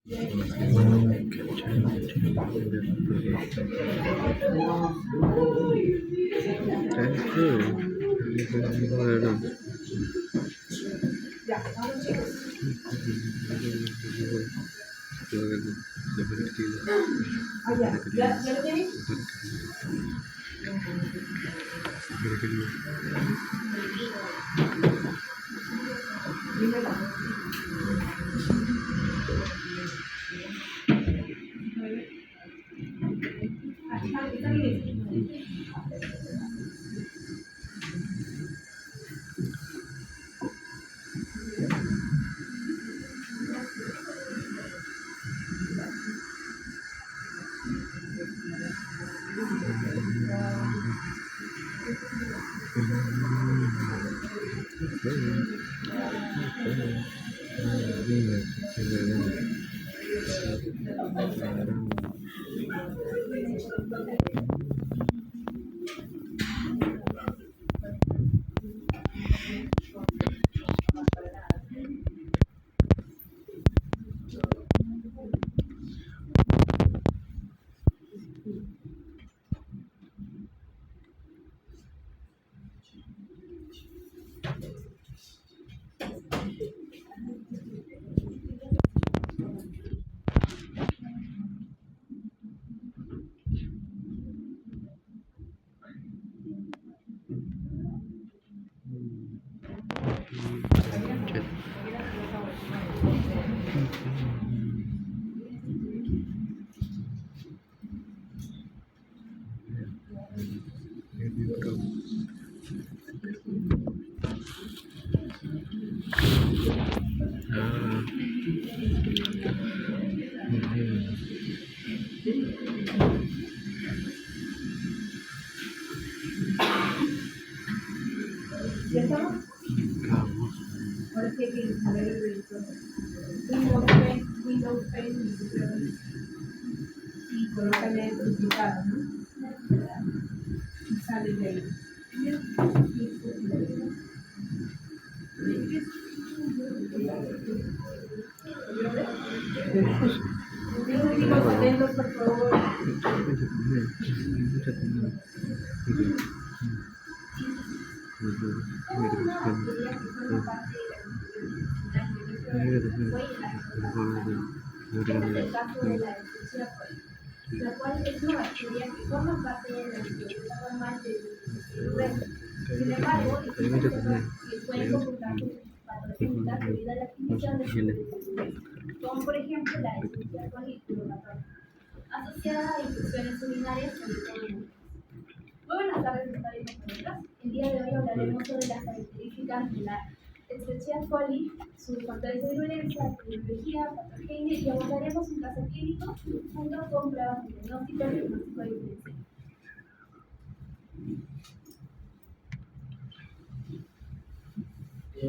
¿Ya estamos? Ahora sí hay que instalar el proyector. Windows Paint y colócale el duplicado, ¿no? Y sale de ahí. Chicos, atentos, por favor. Este es el caso de la Escherichia coli, la cual es una bacteria que forma parte de la microbiota normal del resto. Sin embargo, pueden comportarse patogénicas debido a la adquisición de subespecies, como por ejemplo la Escherichia coli purulactosa, asociada a infecciones urinarias y mujeres. Muy buenas tardes, compañeros. El día de hoy hablaremos sobre las características de la Escherichia coli, sus factores de virulencia, epidemiología, patogenia y abordaremos un caso clínico junto con pruebas de diagnóstico y diagnóstico diferencial.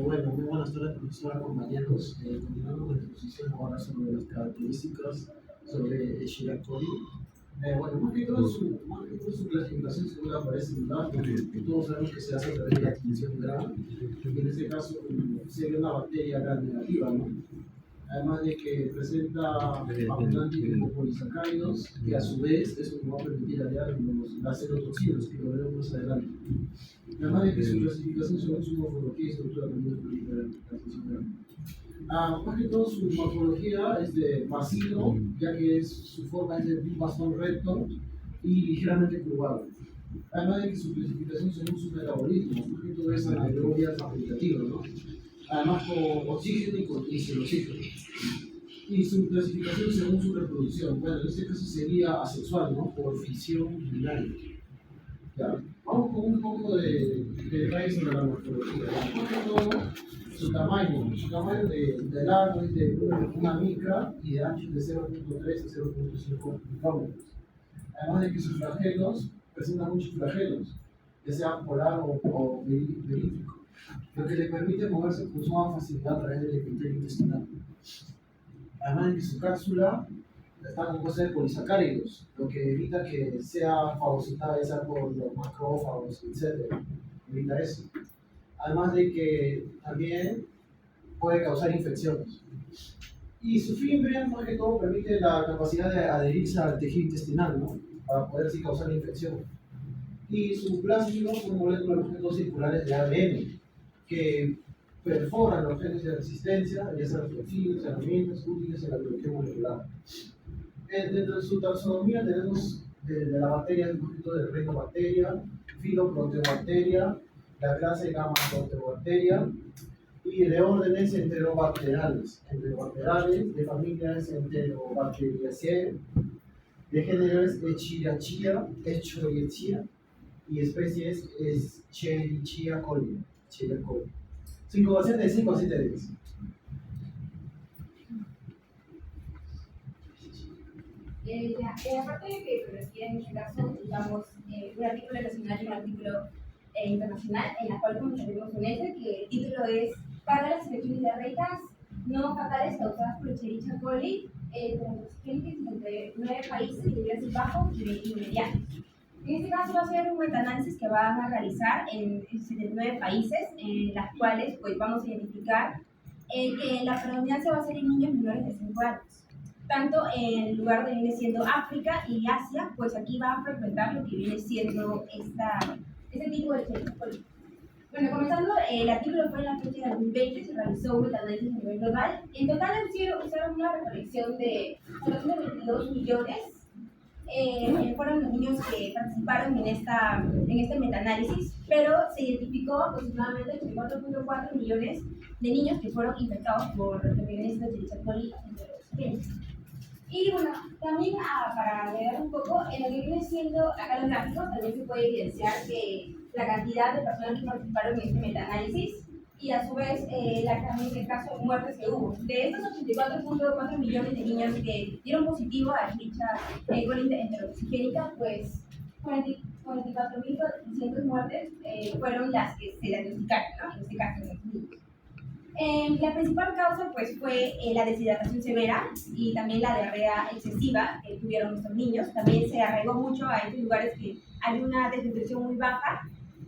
Bueno, muy buenas tardes, profesora, compañeros. Continuando con la exposición ahora sobre las características sobre Escherichia coli. Bueno, más que todo su clasificación según aparece en datos, todos sabemos que se hace a través de la extinción gram, y en este caso sería una bacteria gram negativa, ¿no? Además de que presenta abundantes polisacáridos, que a su vez eso nos va a permitir hallar las serotoxinas, que lo veremos más adelante. Además de que su clasificación según su morfología y estructura también es la extinción gram. Más que todo su morfología es de bacilo, ya que su forma es de un bastón recto y ligeramente curvado. Además de que su clasificación según su metabolismo, más que todo es anaerobia facultativa, ¿no? Además con oxígeno y con oxígeno. Y su clasificación según su reproducción, bueno, en este caso sería asexual, ¿no? Por fisión binaria. Ya. Vamos con un poco de detalles sobre la morfología. Más que todo, su tamaño de largo es de una micra y de ancho de 0.3 a 0.5 micrómetros. Además de que sus flagelos presentan muchos flagelos, ya sean polar o verífico, lo que le permite moverse con suma facilidad a través del epitelio intestinal. Además de que su cápsula está compuesta de polisacáridos, lo que evita que sea fagocitada ya sea por los macrófagos, etc. Evita eso. Además de que también puede causar infecciones. Y su fibra, más que todo, permite la capacidad de adherirse al tejido intestinal, ¿no? Para poder así causar la infección. Y su plásmido son moléculas más que todo circulares de ADN que perforan los genes de resistencia, ya sean flexibles, herramientas útiles en la biología molecular. Dentro de su taxonomía tenemos de la bacteria, un poquito del reino bacteria, filoproteobacteria, la clase gamma proteobacteria, y de órdenes enterobacteriales, de familias Enterobacteriaceae, de géneros Echiriachia, Escherichia y especies Escherichia coli. Su incubación de 5 a 7 días. Aparte de que en este caso usamos un artículo nacional y un artículo internacional, en la cual comentaremos con que el título es para las infecciones diarreicas no fatales causadas por Escherichia coli entre 9 países de niveles bajos y medianos. En este caso va a ser un metaanálisis que van a realizar en 79 países, en las cuales pues, vamos a identificar que la predominancia va a ser en niños menores de 5 años. Tanto en el lugar donde viene siendo África y Asia, pues aquí va a frecuentar lo que viene siendo este tipo de Escherichia. Bueno, comenzando, el artículo fue en la fecha de 2020, se realizó un metaanálisis a nivel global. En total usaron una recolección de 22 millones. Fueron los niños que participaron en este metaanálisis, pero se identificó aproximadamente 4.4 millones de niños que fueron infectados por lo que viene siendo Escherichia coli entre los pequeños. Y bueno, también para agregar un poco, en lo que viene siendo acá los gráficos, también se puede evidenciar que la cantidad de personas que participaron en este metaanálisis y a su vez también el caso de muertes que hubo. De estos 84.4 millones de niños que dieron positivo a dicha coli enterotoxigénica, pues 44.400 muertes fueron las que se diagnosticaron, ¿no? En este caso, en los niños. La principal causa pues, fue la deshidratación severa y también la diarrea excesiva que tuvieron estos niños. También se arraigó mucho a estos lugares que hay una desnutrición muy baja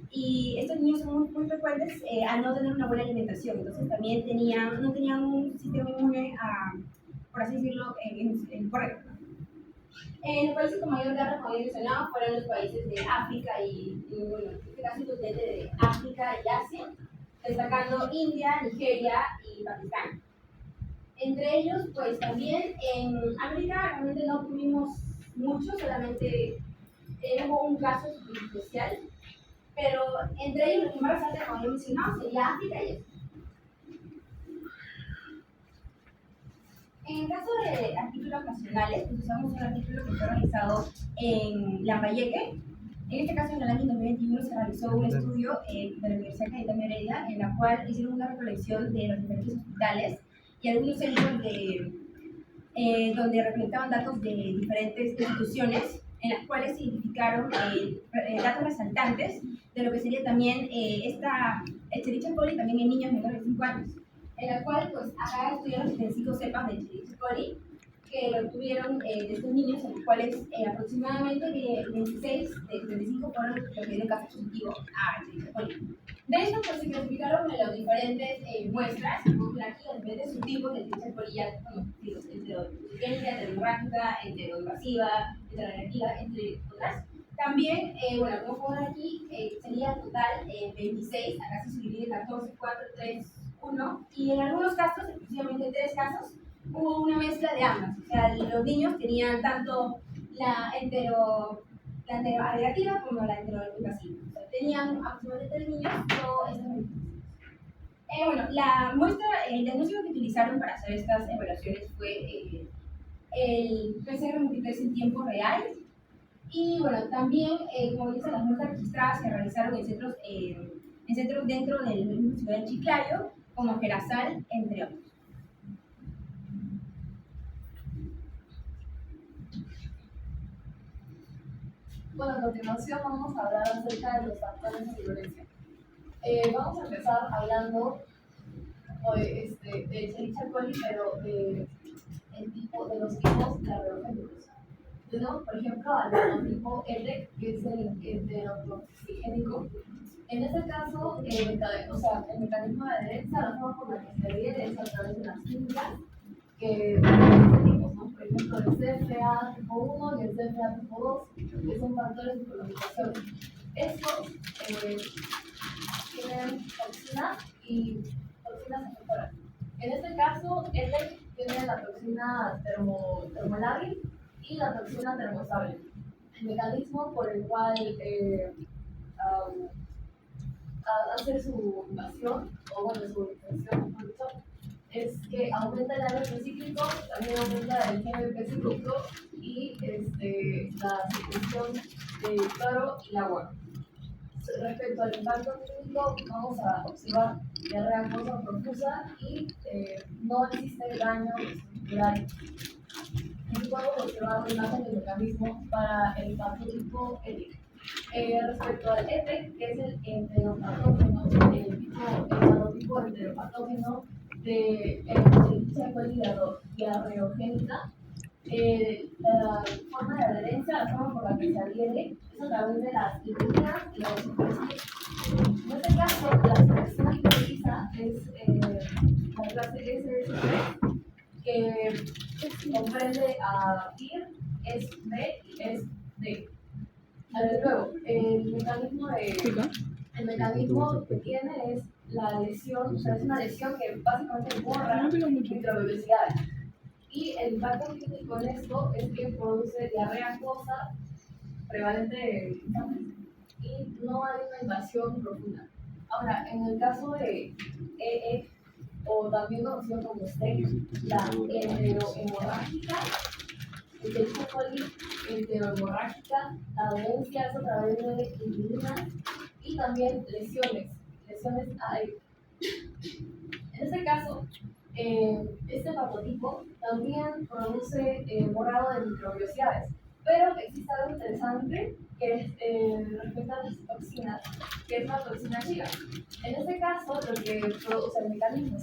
y estos niños son muy frecuentes a no tener una buena alimentación. Entonces también no tenían un sistema inmune, por así decirlo, correcto. Los países con mayor guerra, como ya mencionaba, fueron los países de África bueno, en este caso el continente de África y Asia, destacando India, Nigeria y Pakistán. Entre ellos, pues también en África realmente no tuvimos mucho, solamente hubo un caso especial, pero entre ellos los que más resaltan, como ya mencionaba, sería África y Asia. En el caso de artículos nacionales, pues usamos un artículo que fue realizado en Lambayeque. En este caso, en el año 2021 se realizó un estudio de la Universidad Cayetano Heredia, en la cual hicieron una recolección de los diferentes hospitales y algunos centros donde recolectaban datos de diferentes instituciones, en las cuales se identificaron datos resaltantes de lo que sería también esta Escherichia coli también en niños menores de 5 años, en la cual pues acá estudiaron 75 cepas de Escherichia coli que lo obtuvieron de estos niños, en los cuales aproximadamente 26 de 35 fueron los que dieron caso positivo a Escherichia coli. De esto pues, se clasificaron en las diferentes muestras, aquí los diferentes subtipos de Escherichia coli, ya conocidos, enterotoxigénica, enterohemorrágica, enteroinvasiva, enteroreactiva, entre otras. También, bueno, como puedo ver aquí, sería total 26, acá se divide 14, 4, 3, 1, y en algunos casos, exclusivamente 3 casos, hubo una mezcla de ambas. O sea, los niños tenían tanto la enteroagregativa como la enteroinvasiva. O sea, tenían aproximadamente 3 niños todo estas bueno, la muestra, el diagnóstico que utilizaron para hacer estas evaluaciones fue el PCR múltiplex en tiempo real. Y bueno, también, como dicen, las muestras registradas se realizaron en centros dentro de la misma ciudad de Chiclayo, como Gerasal, entre otros. Bueno, a continuación vamos a hablar acerca de los factores de violencia. Vamos a empezar hablando de Escherichia coli, pero de los tipos de alveologénicos. Tenemos, por ejemplo, al fenotipo R, que es el enterotoxigénico. En este caso, el mecanismo de adherencia, la forma por la que se adhiere es a través de las fibras, que son de tipos, ¿no? Por ejemplo, el CFA tipo 1 y el CFA tipo 2, que son factores de colonización. Estos tienen toxinas y toxinas efectoras. En este caso, ETEC tiene la toxina termolábil y la toxina termoestable. El mecanismo por el cual hace su invasión, o bueno, su infección, mejor dicho, es que aumenta el ADP cíclico, también aumenta el GMP cíclico y la secreción del cloro y el agua. Respecto al impacto clínico, vamos a observar diarrea acuosa profusa y no existe daño estructural. Aquí podemos observar una imagen del mecanismo para el patológico ETIC. Respecto al ETEC, que es el enteropatógeno, el patológico enteropatógeno de Escherichia coli diarreogénica, la forma de adherencia, la forma por la que se adhiere, es a través de las inguinas y la superficie. En este caso, la superficie que utiliza es la clase SS3, que comprende a IR, S-B y S-D. Luego, el mecanismo que tiene es la lesión, o sea, es una lesión que básicamente borra microvellosidades. Y el impacto clínico en esto es que produce diarrea acuosa prevalente y no hay una invasión profunda. Ahora, en el caso de EE, o también conocido como STEC, la enterohemorrágica, Escherichia coli enterohemorrágica, la adherencia es a través de inquilinas y también lesiones aéreas. En este caso, este patotipo también produce borrado de microvellosidades, pero existe algo interesante que respecta a las toxinas, que es la toxina chica. En este caso, lo que produce el mecanismo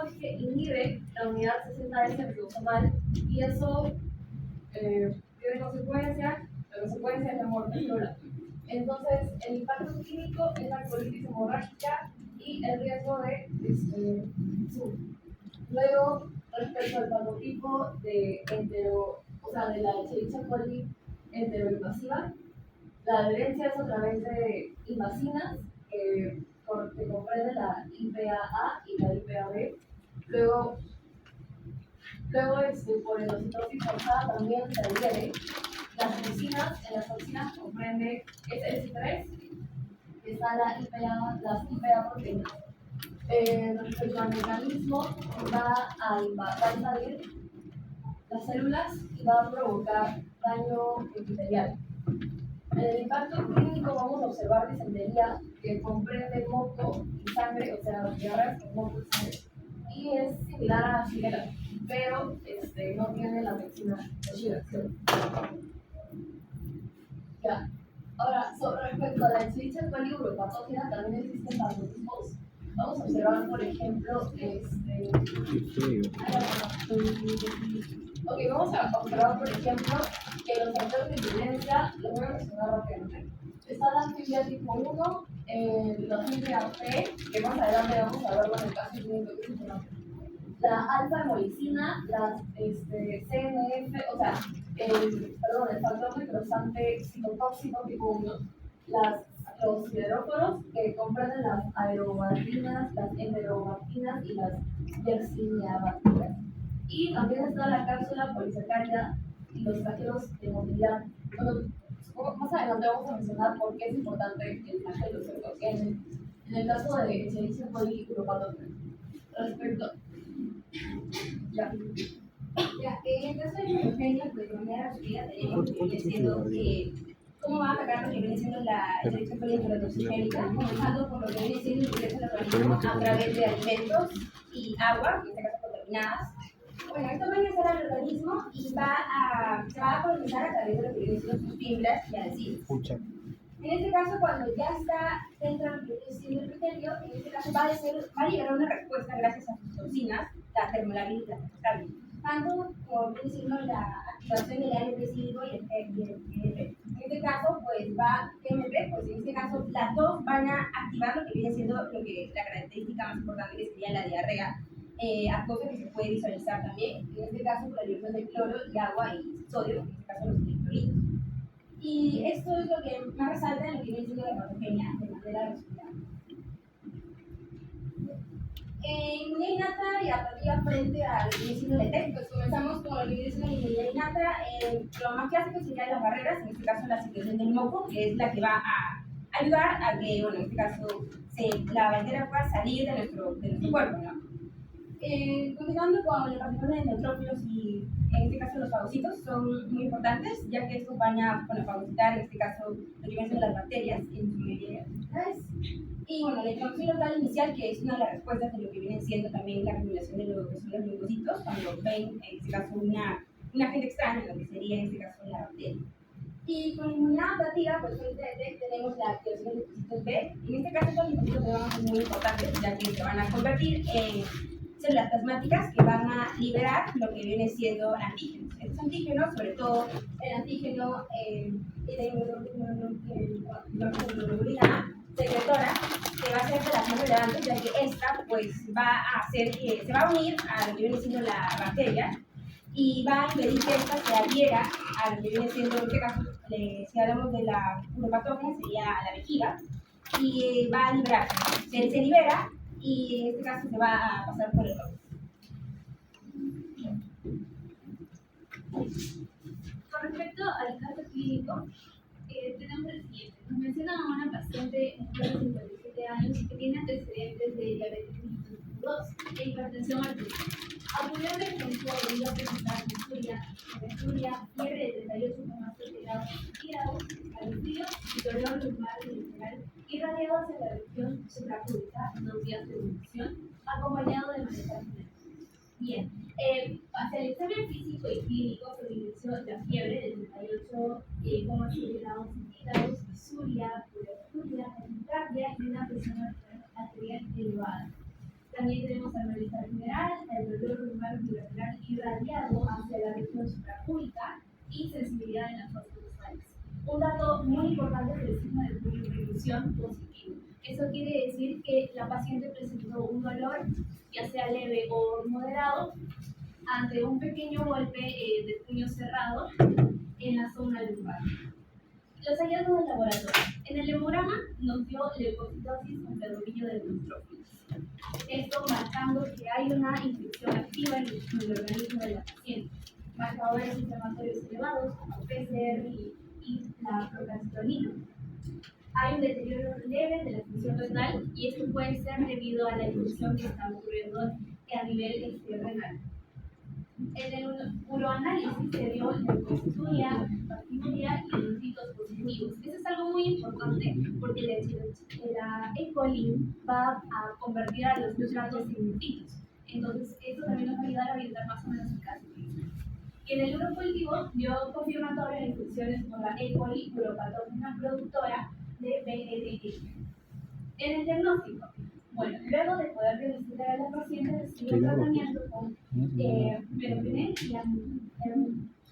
es que inhibe la unidad 60S ribosomal y eso tiene consecuencias, la consecuencia es la muerte celular. Entonces, el impacto clínico es la colitis hemorrágica y el riesgo de SUR. Luego, respecto al patotipo de la Escherichia coli enteroinvasiva, la adherencia es a través de invasinas que comprende la IPA-A y la IPA-B. Luego por endocitosis forzada también se adhiere. En las toxinas comprende SS3, que está las IPA proteínas. Respecto al mecanismo, va a invadir las células y va a provocar daño epitelial. En el impacto clínico vamos a observar disentería que comprende moco y sangre, o sea, diarreas con moco y sangre. Y es similar a la shigella, pero no tiene la toxina de Shigella. Ya. Ahora, respecto a la Escherichia coli uropatógena, también existen patotipos. Vamos a observar, por ejemplo, vamos a observar, por ejemplo, que los factores de violencia, los voy a mencionar rápidamente. Está la anfibia tipo 1, la anfibia P, que más adelante vamos a verlo en el caso clínico que es importante. La alfa-hemolicina, las CNF, o sea, el factor necrosante citotóxico tipo 1, los sideróforos que comprenden las aerobactinas, las enterobactinas y las yersinia-bacterias. Y también está la cápsula polisacárida y los flagelos de motilidad. Bueno, más adelante vamos a mencionar por qué es importante el flagelo, ¿cierto? En el caso de Escherichia coli uropatógena. Respecto. Ya. En el caso de neumogenia, pues de manera resumida tenemos que viene siendo cómo va a atacar lo que viene siendo la Escherichia coli enterotoxigénica, comenzando por lo que viene siendo el ingreso al organismo a través de alimentos y agua, en este caso contaminadas. Bueno, esto va a ingresar al organismo y se va a colonizar a través de lo que viene siendo sus fibras y adhesivos. En este caso, cuando ya está dentro de lo que viene siendo el epitelio, en este caso va a liberar una respuesta gracias a sus toxinas, la termolábil y la termoestable. Tanto como viene siendo la activación del ARP cíclico y el GMP. En este caso, pues va GMP, pues en este caso las dos van a activar lo que viene siendo la característica más importante que sería la diarrea. acuosa que se puede visualizar también, en este caso por la liberación de cloro y agua y sodio, en este caso los electrolitos. Y esto es lo que más resalta en lo que viene siendo la patogenia de manera resumida. Inmunidad innata y adaptativa frente a lo que viene siendo la ETEC. Pues comenzamos con lo que viene siendo la inmunidad innata. Lo más clásico serían las barreras, en este caso la secreción del moco, que es la que va a ayudar a que, bueno, en este caso, la bacteria pueda salir de nuestro cuerpo, ¿no? Continuando con la participación de neutrófilos y en este caso los fagocitos son muy importantes, ya que estos van a fagocitar en este caso lo que vienen siendo las bacterias en su mayoría de actividades. Y bueno, la inflamación local inicial, que es una de las respuestas de lo que viene siendo también la acumulación de lo que son los leucocitos, cuando ven en este caso un agente extraño, lo que sería en este caso la bacteria. Y con inmunidad adaptativa, pues tenemos la activación de linfocitos B. En este caso, los linfocitos B van a ser muy importantes, ya que se van a convertir en células plasmáticas que van a liberar lo que viene siendo antígenos. Estos antígenos, sobre todo el antígeno inmunoglobulina A secretora, que va a ser de las más relevantes, ya que esta pues va a hacer que se va a unir a lo que viene siendo la bacteria y va a impedir que esta se adhiera a lo que viene siendo, en este caso, si hablamos de la uropatógena, sería la vejiga, y va a liberar. Se libera y en este caso se va a pasar por el rojo. Con respecto al caso clínico, tenemos el siguiente. Nos mencionan a una paciente de 57 años que tiene antecedentes de diabetes tipo 2 e hipertensión arterial. Acudió a emergencia debido a presentar insuria, fiebre de 38,7 grados centígrados, escalofríos y dolor lumbar bilateral irradiado hacia la región suprapúbica en 2 días de evolución, acompañado de malestar general. Bien, hacia el examen físico y clínico se evidenció la fiebre de 38,7 grados centígrados, insuria, uremia, taquicardia y una presión arterial elevada. También tenemos el malestar general, el dolor lumbar bilateral irradiado hacia la región suprapúbica y sensibilidad en las fosas nasales. Un dato muy importante es el signo de pulsión positivo. Eso quiere decir que la paciente presentó un dolor, ya sea leve o moderado, ante un pequeño golpe de puño cerrado en la zona lumbar. Los hallazgos del laboratorio. En el hemograma nos dio leucocitosis con predominio de neutrófilos. Esto marcando que hay una infección activa en el organismo de la paciente. Marcadores inflamatorios elevados como PCR y la procalcitonina. Hay un deterioro leve de la función renal y esto puede ser debido a la infección que está ocurriendo a nivel renal. En el uroanálisis se dio leucocituria, bacteria y linfocitos positivos. Eso es algo muy importante porque la E. coli va a convertir a los nitratos en linfocitos. Entonces, esto también nos va a ayudar a orientar más o menos el caso. Y en el urocultivo dio confirmatoria de infecciones por la E. coli uropatógena productora de BLT. En el diagnóstico, bueno, luego de poder diagnosticar a la paciente, recibió tratamiento con meropenem y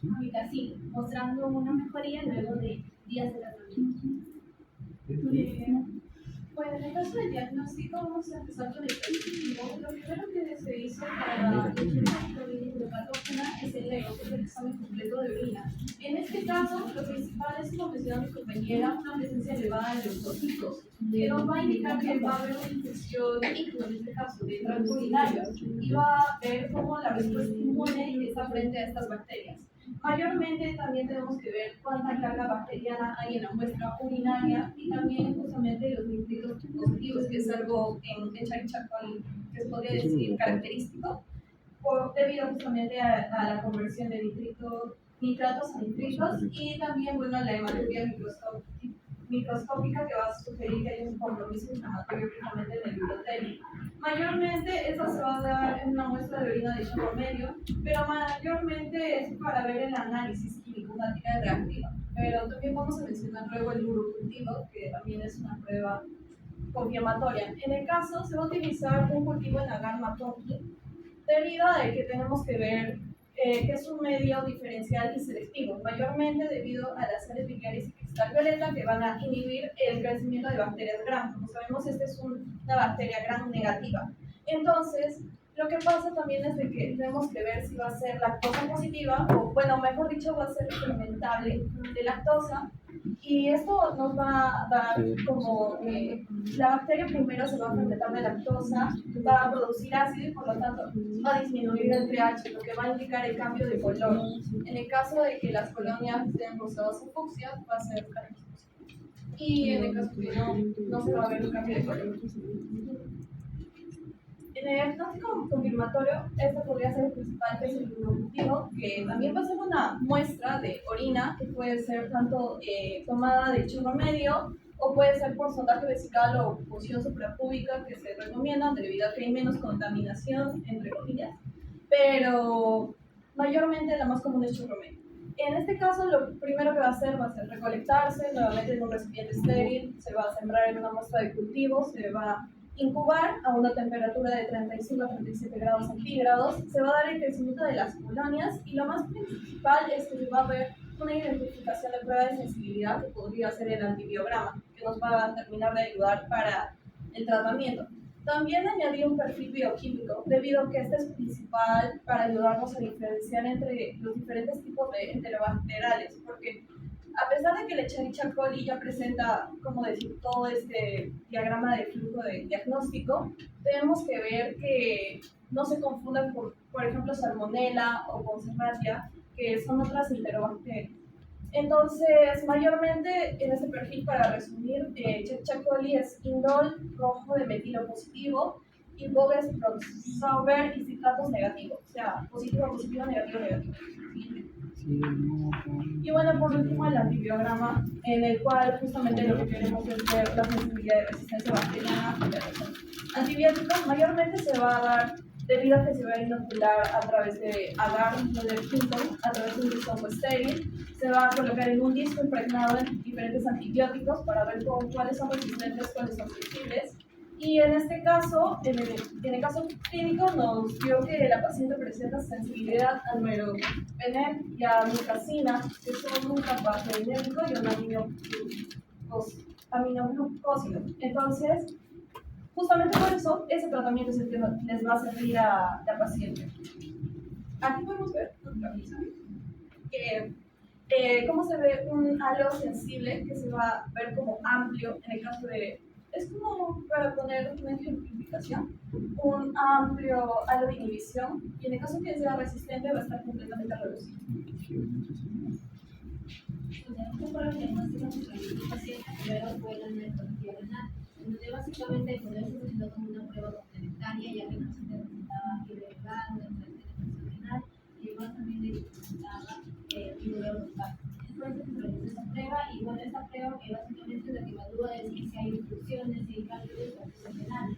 amigdacil, mostrando una mejoría luego de días de tratamiento. Bueno, en el caso del diagnóstico vamos a empezar con el positivo. Lo primero que se hizo para la patógena es el EGO, que es el examen completo de orina. En este caso, lo principal es, como mencionó mi compañera, una presencia elevada de leucocitos, que nos va a indicar que va a haber una infección, en este caso, de tracto urinario, y va a ver cómo la respuesta inmune está frente a estas bacterias. Mayormente también tenemos que ver cuánta carga bacteriana hay en la muestra urinaria y también justamente los nitritos positivos, que es algo en Charichacol que se podría decir característico, debido justamente a la conversión de nitratos a nitritos y también, bueno, la hematología microscópica que va a sugerir que hay un compromiso inflamatorio precisamente en el endotelio. Mayormente eso se va a dar en una muestra de orina de chorro medio, pero mayormente es para ver el análisis químico, una tira reactiva. Pero también vamos a mencionar luego el urocultivo, que también es una prueba confirmatoria. En el caso se va a utilizar un cultivo en agar matonki, debido a que tenemos que ver que es un medio diferencial y selectivo, mayormente debido a las sales biliares y cristal violeta que van a inhibir el crecimiento de bacterias gram. Como sabemos, esta es una bacteria gram negativa. Entonces, Lo que pasa también es de que tenemos que ver si va a ser lactosa positiva o, bueno, mejor dicho, va a ser fermentable de lactosa. Y esto nos va a dar como la bacteria primero se va a fermentar de lactosa, va a producir ácido y por lo tanto va a disminuir el pH, lo que va a indicar el cambio de color. En el caso de que las colonias estén rosadas o fucsias, va a ser cariñoso. Y en el caso que no se va a ver un cambio de color. En el diagnóstico confirmatorio, este podría ser el principal, que es el cultivo, que también va a ser una muestra de orina, que puede ser tanto tomada de chorro medio, o puede ser por sondaje vesical o punción suprapúbica, que se recomienda debido a que hay menos contaminación, entre comillas, pero mayormente la más común es chorro medio. En este caso, lo primero que va a hacer recolectarse nuevamente en un recipiente estéril, se va a sembrar en una muestra de cultivo, se va a incubar a una temperatura de 35 a 37 grados centígrados, se va a dar el crecimiento de las colonias y lo más principal es que se va a ver una identificación de prueba de sensibilidad que podría ser el antibiograma, que nos va a terminar de ayudar para el tratamiento. También añadí un perfil bioquímico, debido a que este es principal para ayudarnos a diferenciar entre los diferentes tipos de enterobacteriales, porque a pesar de que el Escherichia coli ya presenta, como decir, todo este diagrama de flujo de diagnóstico, tenemos que ver que no se confundan por ejemplo, Salmonella o Conservatia, que son otras enterobacterias. Entonces, mayormente en este perfil, para resumir, Escherichia coli es indol rojo de metilo positivo y Boves Sauber y citratos negativos, o sea, positivo, positivo, negativo, negativo. Y bueno, por último, el antibiograma, en el cual justamente lo que queremos es ver la sensibilidad de resistencia bacteriana a los antibióticos. Mayormente se va a dar debido a que se va a inocular a través de agar, no del quinto, a través de un disco estéril. Se va a colocar en un disco impregnado de diferentes antibióticos para ver cuáles son resistentes, cuáles son sensibles. Y en este caso, en el caso clínico, nos dio que la paciente presenta sensibilidad al meropenem y a micacina, que son un carbapenémico y un aminoglucósido. Entonces, justamente por eso, ese tratamiento es el que les va a servir a la paciente. Aquí podemos ver cómo se ve un halo sensible que se va a ver como amplio en el caso de. Es como, para poner una ejemplificación, un amplio halo de inhibición, y en el caso que sea resistente va a estar completamente reducido. Un problema diagnóstico que el paciente primero fue la neurología renal, donde básicamente por eso se hizo como una prueba complementaria, ya que el paciente presentaba fiebre renal, una enfermedad renal, y igual también le presentaba fiebre bucal. Entonces se realizó esa prueba, y bueno, esta prueba que básicamente lo que evalúa es que si hay obstrucciones, si hay cambios de estatus renal.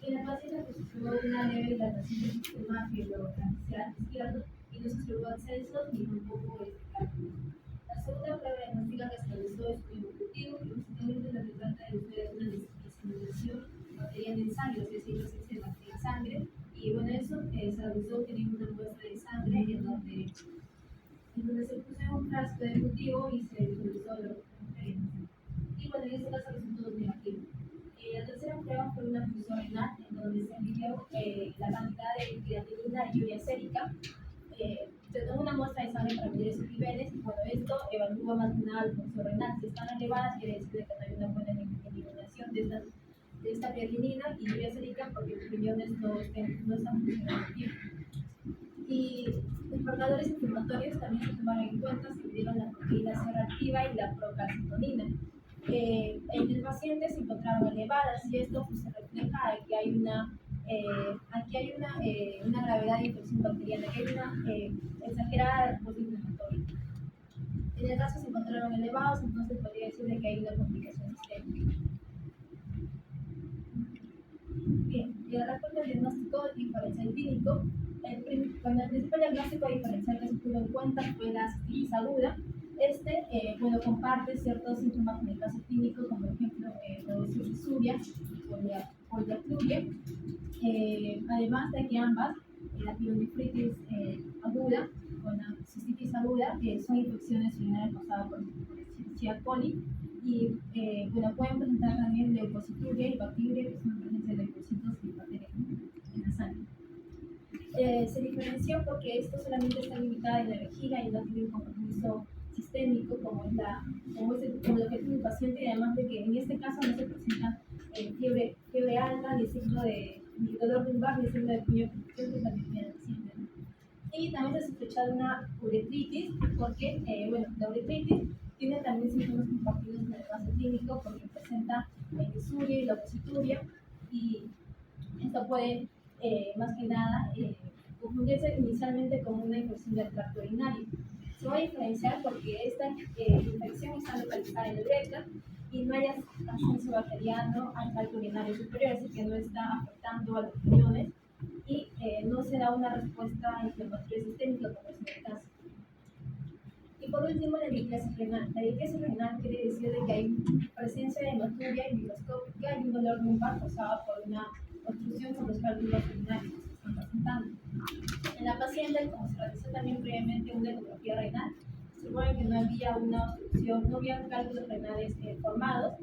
Y la paciente presentó una leve dilatación del sistema fibrotransicial izquierdo y no se observó accesos ni tampoco cálculos. La segunda prueba diagnóstica que se realizó es un cultivo, que básicamente lo que trata de buscar es una diseminación bacteriana en sangre, es decir, la ausencia de bacteria en sangre. Y bueno, eso se realizó teniendo una muestra de sangre en donde se puso en un frasco de cultivo y se visualizó lo que. Y bueno, en este caso resultó negativo. La tercera prueba fue una función renal, en donde se midió la cantidad de creatinina y urea sérica. Se toma una muestra de sangre para medir esos niveles, y bueno, esto evalúa más que nada la función renal. Si están elevadas, quiere decir que no hay una buena eliminación de esta creatinina y urea sérica, porque los riñones no están funcionando bien. Y los marcadores inflamatorios también se tomaron en cuenta, se midieron la proteína C reactiva y la procalcitonina. En el paciente se encontraron elevadas, y esto pues, se refleja en que hay aquí hay una gravedad de infección bacteriana, que hay una exagerada respuesta inflamatoria. En el caso se encontraron elevados, entonces podría decir que hay una complicación sistémica. Bien, y ahora con el diagnóstico diferencial clínico, el principal diagnóstico diferencial que se tuvo en cuenta fue la cistitis aguda. Bueno, comparte ciertos síntomas en el caso clínico, como por ejemplo producir disuria, poliacluria, además de que ambas, la pielonefritis aguda con la cistitis aguda, son infecciones urinarias causadas por Escherichia coli, y bueno, pueden presentar también leucocituria y bacteria, que son presencia de leucocitos y bacterias en la sangre. Se diferenció porque esto solamente está limitado en la vejiga y no tiene un compromiso sistémico como es lo que tiene el paciente, y además de que en este caso no se presenta fiebre alta, ni dolor lumbar, ni signo de puño que es la que tiene el paciente, ¿no? Y también se sospecha de una uretritis porque, la uretritis tiene también síntomas compartidos en el caso clínico porque presenta la disuria y la oposituria, y esto puede, más que nada, confundirse inicialmente como una infección del tracto urinario. Se va a diferenciar porque esta infección está localizada en el recto y no hay ascenso bacteriano al tracto urinario superior, así que no está afectando a los riñones y no se da una respuesta inflamatoria sistémica como es en el caso. Y por último, la diquiasis renal. La diquiasis renal quiere decir de que hay presencia de hematuria microscópica y un dolor lumbar causado por una obstrucción con los cálculos urinarios que se están presentando. En la paciente, como se realizó también previamente una ecografía renal, se supone que no había una obstrucción, no había cálculos renales formados,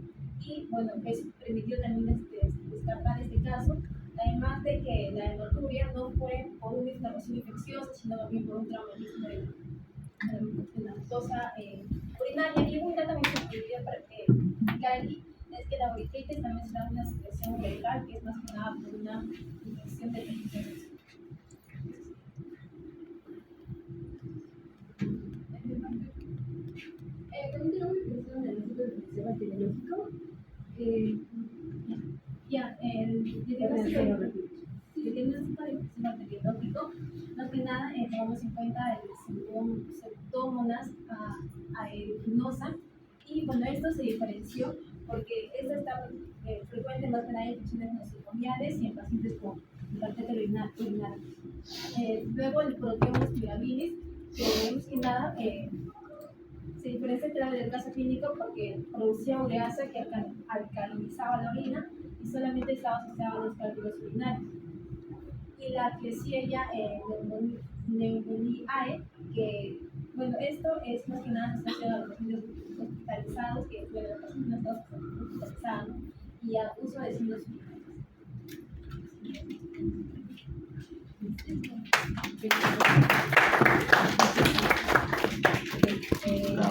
y bueno, eso permitió también descartar este caso, además de que la hematuria no fue por una inflamación infecciosa, sino también por un traumatismo de la mucosa urinaria. Y un dato también que se podría indicar aquí es que la uretritis también se da una secreción uretral, que es más que nada por una infección de tejido sexual. También tenemos que pensar en el tipo de infección bacteriológico. El diagnóstico de infección bacteriológico, más que nada tomamos en cuenta el Pseudomonas aeruginosa, y bueno, esto se diferenció porque esta está frecuente más que nada en infecciones nosocomiales y en pacientes con tarjeta urinaria. Luego el Proteomus mirabilis, que más que nada se diferencia del caso clínico porque producía ureasa que alcalinizaba la orina y solamente estaba asociado a los cálculos urinarios. Y la Klebsiella pneumoniae, que bueno, esto es más que nada asociado a los pacientes hospitalizados, que bueno, los pacientes no están hospitalizados, y al uso de signos urinarios.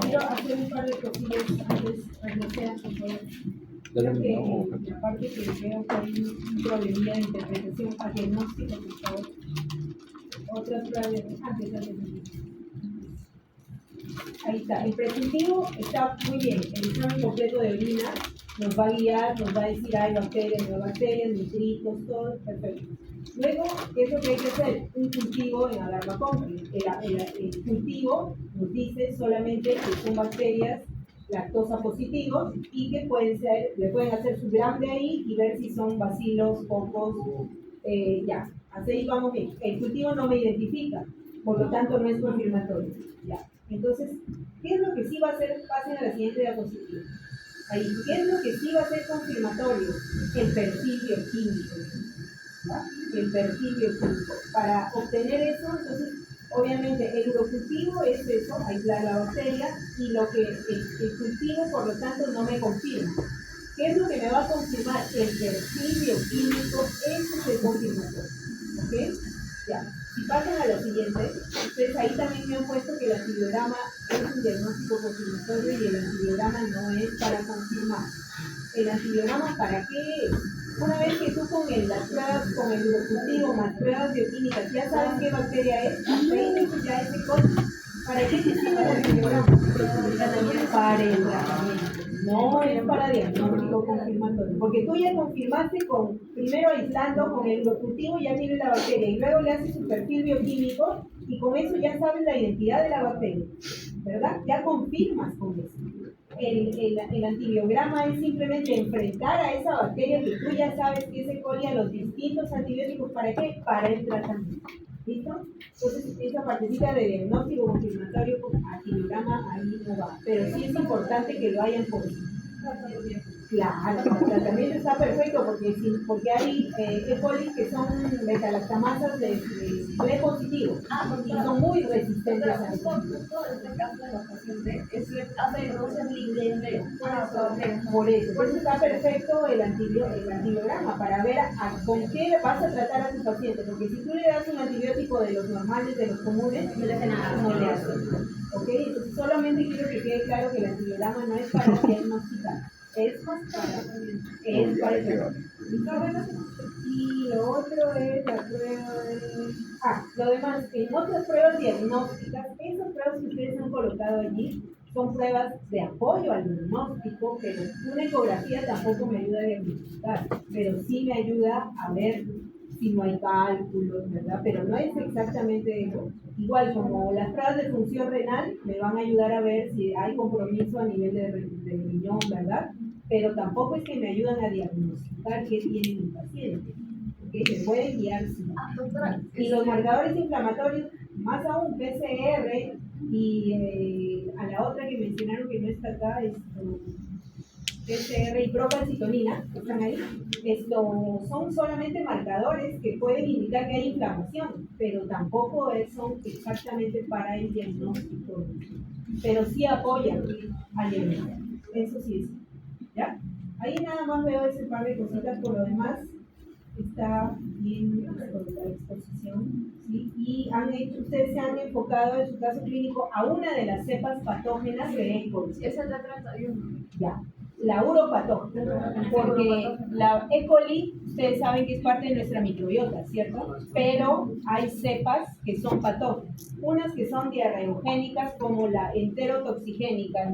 Quiero hacer un par de cosillas antes de hacer. Creo que en la parte que veo que hay un problemilla de interpretación a diagnóstico, por favor. Otras pruebas antes. Ahí está. El prescriptivo está muy bien. El examen completo de orina nos va a guiar, nos va a decir hay bacterias, no bacterias, nitritos, todo perfecto. Luego, ¿qué es lo que hay que hacer? Un cultivo en alarma complex. El cultivo nos dice solamente que son bacterias lactosa positivos y que le pueden hacer su gram de ahí y ver si son bacilos, cocos, ya. Hasta ahí vamos bien. El cultivo no me identifica, por lo tanto no es confirmatorio. Ya. Entonces, ¿qué es lo que sí va a ser? Pasen a la siguiente diapositiva. Ahí, ¿qué es lo que sí va a ser confirmatorio? El perfil bioquímico. ¿Va? El perfil bioquímico. Para obtener eso, entonces, obviamente, el urocultivo es eso, aislar la bacteria, y lo que el cultivo, por lo tanto, no me confirma. ¿Qué es lo que me va a confirmar? El perfil bioquímico, eso es el confirmatorio. ¿Ok? Ya. Si pasan a lo siguiente, ustedes ahí también me han puesto que el antibiograma es un diagnóstico confirmatorio y el antibiograma no es para confirmar. ¿El antibiograma para qué es? Una vez que tú con las pruebas, con el urocultivo más pruebas bioquímicas, ya sabes qué bacteria es, hasta ahí ya es de cosa. ¿Para qué te sirve el antibiograma? Para el tratamiento. No es para diagnóstico confirmatorio. Porque tú ya confirmaste primero aislando con el urocultivo, ya tienes la bacteria, y luego le haces su perfil bioquímico, y con eso ya sabes la identidad de la bacteria. ¿Verdad? Ya confirmas con eso. El antibiograma es simplemente enfrentar a esa bacteria que tú ya sabes que es E. coli a los distintos antibióticos. ¿Para qué? Para el tratamiento. ¿Listo? Entonces, esa partecita de diagnóstico confirmatorio con antibiograma ahí no va. Pero sí es importante que lo hayan por estar tanto tiempo. Claro, el tratamiento está perfecto porque hay E. coli que son metalactamasas de B positivo y son muy resistentes a Justo este caso de los pacientes hace introducción libre empleo. Por eso está perfecto el antibiograma para ver con qué vas a tratar a tu paciente, porque si tú le das un antibiótico de los normales, de los comunes, no le hace nada, no le hace. ¿Ok? Entonces solamente quiero que quede claro que el antibiograma no es para diagnosticar. Es para el y lo otro es la prueba de... lo demás, en otras pruebas diagnósticas, esas pruebas que ustedes han colocado allí son pruebas de apoyo al diagnóstico, pero una ecografía tampoco me ayuda a diagnosticar, pero sí me ayuda a ver si no hay cálculos, ¿verdad? Pero no es exactamente eso. Igual como las pruebas de función renal me van a ayudar a ver si hay compromiso a nivel de riñón, ¿verdad? Pero tampoco es que me ayudan a diagnosticar qué tiene mi paciente, ¿okay? Me pueden guiar sí. Y los marcadores inflamatorios, más aún PCR y a la otra que mencionaron que no está acá, PCR y procalcitonina, que están ahí, son solamente marcadores que pueden indicar que hay inflamación, pero tampoco son exactamente para el diagnóstico, pero sí apoyan al diagnóstico, eso sí es. ¿Ya? Ahí nada más veo ese par de cositas, por lo demás está bien la exposición, ¿sí? Y ustedes se han enfocado en su caso clínico a una de las cepas patógenas de E. coli. Es el de 31. Ya, la uropatógena, porque la E. coli, ustedes saben que es parte de nuestra microbiota, ¿cierto? Pero hay cepas que son patógenas, unas que son diarreogénicas como la enterotoxigénica,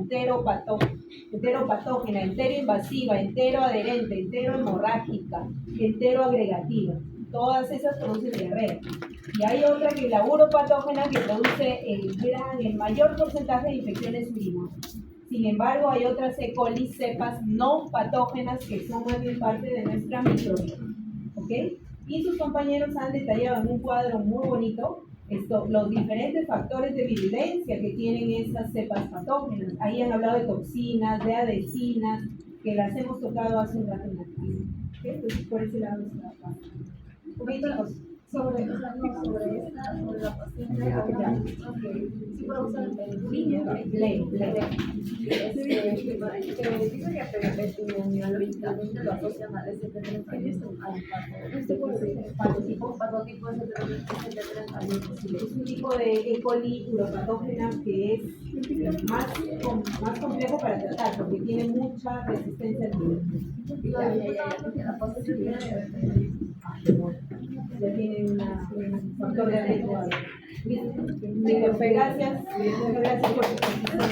enteropatógena, enteroinvasiva, enteroadherente, enterohemorrágica, enteroagregativa. Todas esas producen diarrea. Y hay otra que es la uropatógena que produce el mayor porcentaje de infecciones urinarias. Sin embargo, hay otras E. coli cepas no patógenas que son más bien parte de nuestra microbiota. ¿Ok? Y sus compañeros han detallado en un cuadro muy bonito los diferentes factores de virulencia que tienen esas cepas patógenas. Ahí han hablado de toxinas, de adhesinas, que las hemos tocado hace un rato en la clase. ¿Ok? Entonces, por ese lado está fácil. ¿Ok, chicos? Sobre la paciente, sí puedo usar el línea, epidemiológica lo asocian al ST31 patotipo ST31. Es un tipo de E. coli uropatógena que es más complejo para tratar porque tiene mucha resistencia al virus. Ya tiene un factor de riesgo. Gracias por su participación.